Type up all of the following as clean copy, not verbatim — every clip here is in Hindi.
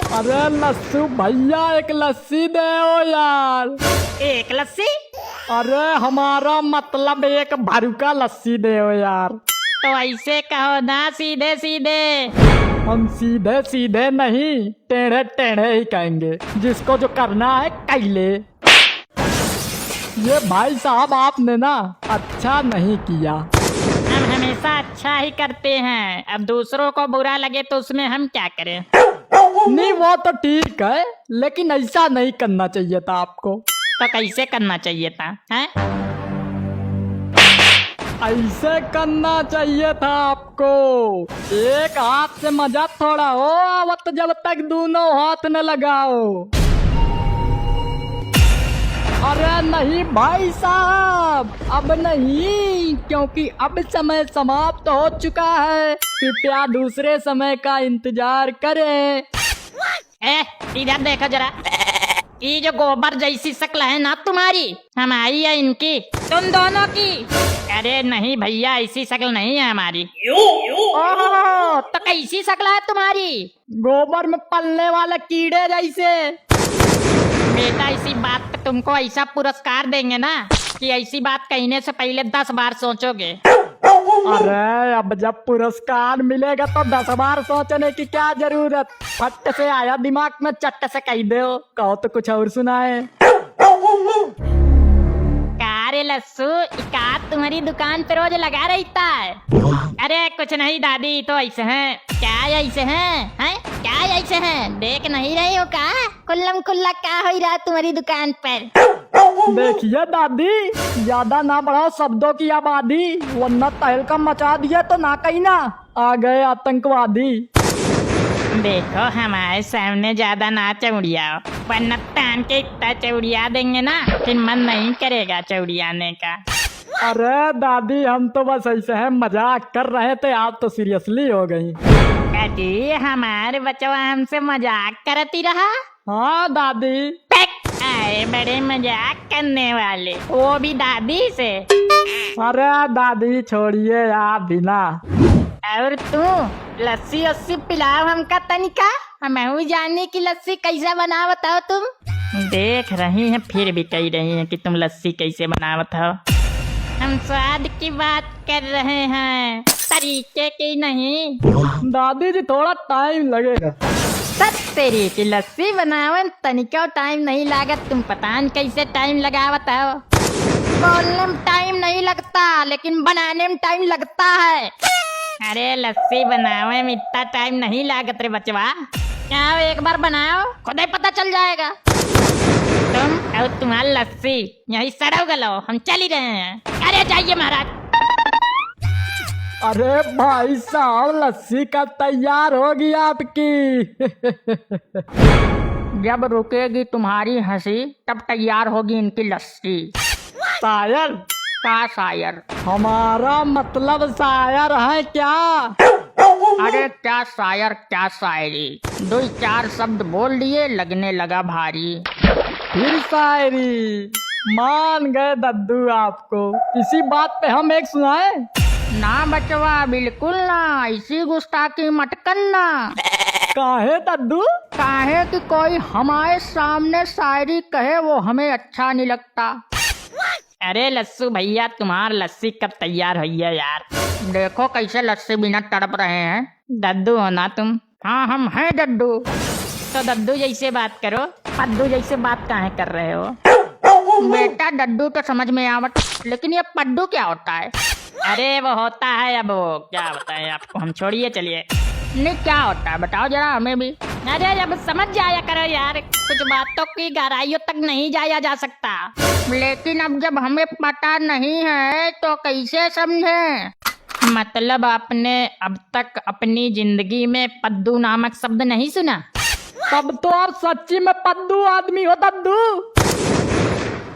अरे लस्सू भैया एक लस्सी दे ओ यार। एक लस्सी? अरे हमारा मतलब एक भरुका लस्सी दे ओ यार। तो ऐसे कहो ना, सीधे सीधे। हम सीधे सीधे नहीं, टेढ़े टेढ़े ही कहेंगे। जिसको जो करना है कर ले। ये भाई साहब आपने ना अच्छा नहीं किया। हम हमेशा अच्छा ही करते हैं, अब दूसरों को बुरा लगे तो उसमें हम क्या करें। नहीं वो तो ठीक है, लेकिन ऐसा नहीं करना चाहिए था आपको। तो कैसे करना चाहिए था, हैं? ऐसे करना चाहिए था आपको। एक हाथ से मजा थोड़ा हो आवत जब तक दोनों हाथ न लगाओ। अरे नहीं भाई साहब, अब नहीं, क्योंकि अब समय समाप्त हो चुका है। कृपया दूसरे समय का इंतजार करें। इधर देखो जरा, ये जो गोबर जैसी शक्ल है ना तुम्हारी, हमारी या इनकी, तुम दोनों की? अरे नहीं भैया, ऐसी शक्ल नहीं है हमारी। ओहो, तो कैसी शक्ल है तुम्हारी? गोबर में पलने वाले कीड़े जैसे। बेटा इसी बात पे तुमको ऐसा पुरस्कार देंगे ना कि ऐसी बात कहने से पहले 10 बार सोचोगे। अरे अब जब पुरस्कार मिलेगा तो 10 बार सोचने की क्या जरूरत। फट से आया दिमाग में, चट से कह दो। कहो तो कुछ और सुनाए। अरे लस्सू, इकात तुम्हारी दुकान पे रोज लगा रहता है। अरे कुछ नहीं दादी, तो ऐसे हैं। क्या ऐसे हैं? हैं? क्या ऐसे हैं? देख नहीं रही हो का? कुल्लम कुल्ला क्या हो रहा है तुम्हारी दुकान पर? देखिए दादी, ज्यादा ना बढ़ाओ शब्दों की आबादी, वरना तहलका मचा दिया तो ना कहीं ना आ गए आतंकवादी। देखो हमारे सामने ज्यादा ना चौड़ियाओ, वरना तान के इतना चौड़िया देंगे ना फिर मन नहीं करेगा चौड़ियाने का। अरे दादी हम तो बस ऐसे हैं, मजाक कर रहे थे, आप तो सीरियसली हो गई। अजी हमारे बच्चों हमसे मजाक करती रहा। हाँ दादी। आए बड़े मजाक करने वाले, वो भी दादी से। अरे दादी छोड़िए आप भी ना। और तू लस्सी वस्सी पिलाओ हमका तनिका, हम जानने की लस्सी कैसे बना बताओ तुम। देख रही हैं फिर भी कह रही हैं कि तुम लस्सी कैसे बनावत हो। हम स्वाद की बात कर रहे हैं, तरीके की नहीं। दादी जी थोड़ा टाइम लगेगा। तेरी की लस्सी बनावन तनिका टाइम नहीं लागत, तुम पता नहीं कैसे टाइम लगावत हो। बोलने में टाइम नहीं लगता लेकिन बनाने में टाइम लगता है। अरे लस्सी बनावे में इतना टाइम नहीं लागत रे बचवा। आओ एक बार बनाओ, खुद ही पता चल जाएगा। तुम और तुम्हारी लस्सी यही सड़ो गलो, हम चल ही रहे हैं। अरे जाइए महाराज। अरे भाई साहब लस्सी का तैयार होगी आपकी। जब रुकेगी तुम्हारी हंसी तब तैयार होगी इनकी लस्सी। शायर? का शायर? हमारा मतलब शायर है क्या? अरे क्या शायर क्या शायरी, 2-4 शब्द बोल दिए लगने लगा भारी। फिर शायरी? मान गए दद्दू आपको। इसी बात पे हम एक सुनाए? ना बचवा बिल्कुल ना, ऐसी गुस्ताखी मत करना। काहे दद्दू? काहे कि कोई हमारे सामने शायरी कहे वो हमें अच्छा नहीं लगता। अरे लस्सू भैया तुम्हार लस्सी कब तैयार हुई है यार? देखो कैसे लस्सी बिना तड़प रहे हैं। दद्दू हो ना तुम? हाँ हम हैं दद्दू। तो दद्दू जैसे बात करो, पद्दू जैसे बात काहे कर रहे हो? बेटा दद्दू तो समझ में आवत, लेकिन ये पद्दू क्या होता है? अरे वो होता है, अब वो क्या बताएं आपको, हम छोड़िए चलिए। नहीं क्या होता है बताओ जरा हमें भी। अरे जब समझ जाया करो यार, कुछ बातों की गहराइयों तक नहीं जाया जा सकता। लेकिन अब जब हमें पता नहीं है तो कैसे समझें? मतलब आपने अब तक अपनी जिंदगी में पद्दू नामक शब्द नहीं सुना? तब तो आप सच्ची में पद्दू आदमी हो दद्दू।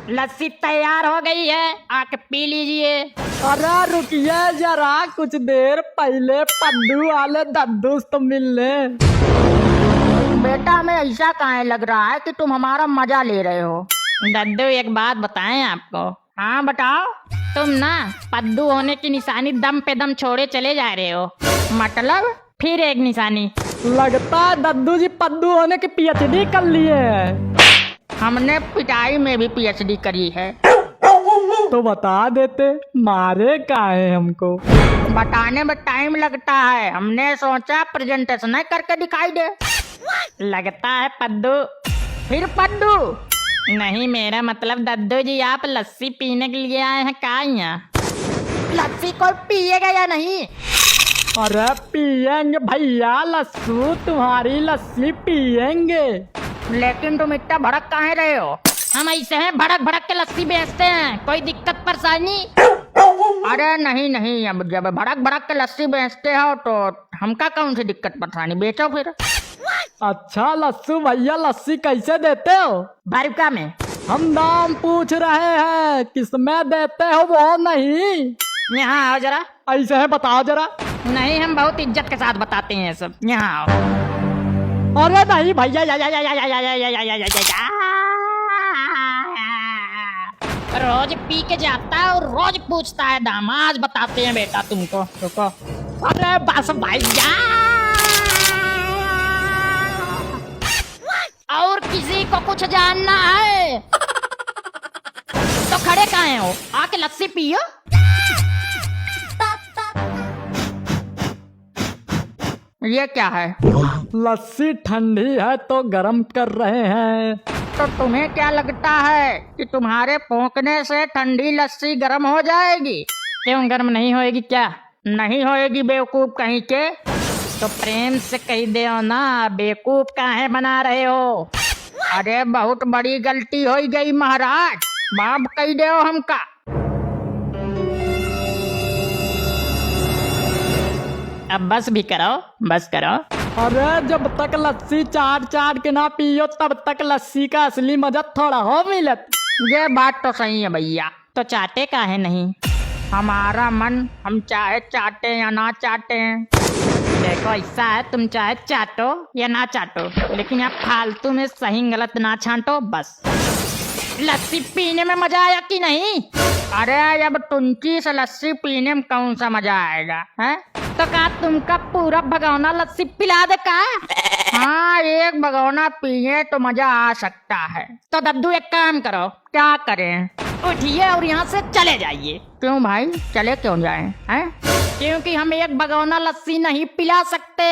लस्सी तैयार हो गई है, आके पी लीजिए। अरे रुकिए जरा, कुछ देर पहले पद्दू वाले दद्दू तो मिलने। बेटा हमें ऐसा काहे लग रहा है कि तुम हमारा मजा ले रहे हो। दद्दू एक बात बताएं आपको। हाँ बताओ। तुम ना पद्दू होने की निशानी दम पे दम छोड़े चले जा रहे हो। मतलब फिर एक निशानी, लगता है दद्दू जी पद्दू होने की पीएचडी कर लिए हैं। हमने पिटाई में भी पीएचडी करी है। तो बता देते, मारे काहे हमको। बताने में टाइम लगता है, हमने सोचा प्रेजेंटेशन करके दिखाई दे। लगता है पद्दू। फिर पद्दू? नहीं, मेरा मतलब दद्दू जी आप लस्सी पीने के लिए आए हैं क्या यहाँ? लस्सी कोई पिएगा या नहीं? अरे पियेंगे भैया लस्सू, तुम्हारी लस्सी पियेंगे। लेकिन तुम इतना भड़क काहे रहे हो? हम ऐसे हैं भड़क भड़क के लस्सी बेचते हैं, कोई दिक्कत परेशानी? अरे नहीं नहीं, अब जब भड़क भड़क के लस्सी बेचते हो तो हमका कौन सी दिक्कत परेशानी, बेचो फिर। अच्छा लस्सू भैया, लस्सी कैसे देते हो? बारिका में। हम दाम पूछ रहे हैं, किसमें देते हो वो नहीं। यहाँ आओ जरा। ऐसे है, बताओ जरा। नहीं, हम बहुत इज्जत के साथ बताते हैं सब। यहाँ आओ। अरे नहीं भैया, रोज पी के जाता है और रोज पूछता है दाम। आज बताते हैं बेटा तुमको, रुको। अरे बस भैया। और किसी को कुछ जानना है तो खड़े काहे हो, आके लस्सी पियो। ये क्या है? लस्सी ठंडी है तो गर्म कर रहे हैं। तो तुम्हें क्या लगता है कि तुम्हारे फूंकने से ठंडी लस्सी गर्म हो जाएगी? क्यों गर्म नहीं होएगी क्या? नहीं होएगी बेवकूफ कहीं के। तो प्रेम से कह दो ना, बेवकूफ काहे बना रहे हो? अरे बहुत बड़ी गलती हो गई महाराज, माफ कह दो हमका। अब बस भी करो, बस करो। अरे जब तक लस्सी चाट चाट के ना पियो तब तक लस्सी का असली मजा थोड़ा हो मिलत। ये बात तो सही है भैया। तो चाटे काहे नहीं? हमारा मन, हम चाहे चाटे या ना चाटे। देखो ऐसा है, तुम चाहे चाटो या ना चाटो, लेकिन आप फालतू में सही गलत ना छांटो बस। लस्सी पीने में मजा आया कि नहीं? अरे जब टुंची से लस्सी पीने में कौन सा मजा आएगा है? तो क्या तुमका पूरा भगोना लस्सी पिला दे का? हाँ, एक भगोना पिए तो मजा आ सकता है। तो दद्दू एक काम करो। क्या करें? उठिए और यहाँ से चले जाइए। क्यों भाई, चले क्यों जाएं? हैं? क्योंकि हम एक भगोना लस्सी नहीं पिला सकते।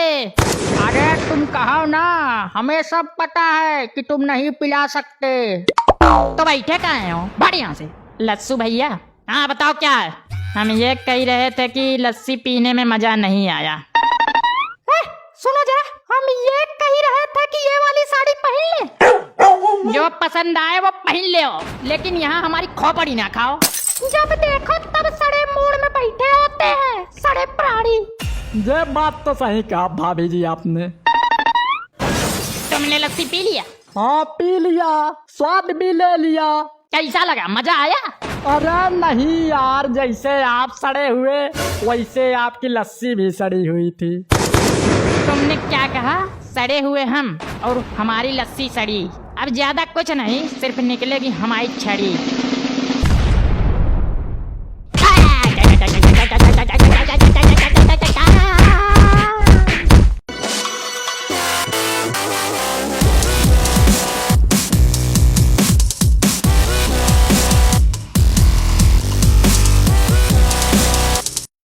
अरे तुम कहो ना, हमें सब पता है कि तुम नहीं पिला सकते। तो बैठे काहे हो? भाड़ यहाँ से। लस्सू भैया, हाँ बताओ क्या है? हम ये कह रहे थे कि लस्सी पीने में मजा नहीं आया। सुनो जरा, हम ये कह रहे थे कि ये वाली साड़ी पहन ले। जो पसंद आए वो पहन ले हो, लेकिन यहाँ हमारी खोपड़ी ना खाओ। जब देखो तब सड़े मूड में बैठे होते हैं, सड़े प्राणी। ये बात तो सही कहा भाभी जी आपने। तुमने लस्सी पी लिया? हाँ पी लिया, स्वाद भी ले लिया। कैसा लगा, मजा आया? अरे नहीं यार, जैसे आप सड़े हुए वैसे आपकी लस्सी भी सड़ी हुई थी। तुमने क्या कहा? सड़े हुए हम और हमारी लस्सी सड़ी। अब ज्यादा कुछ नहीं, सिर्फ निकलेगी हमारी छड़ी।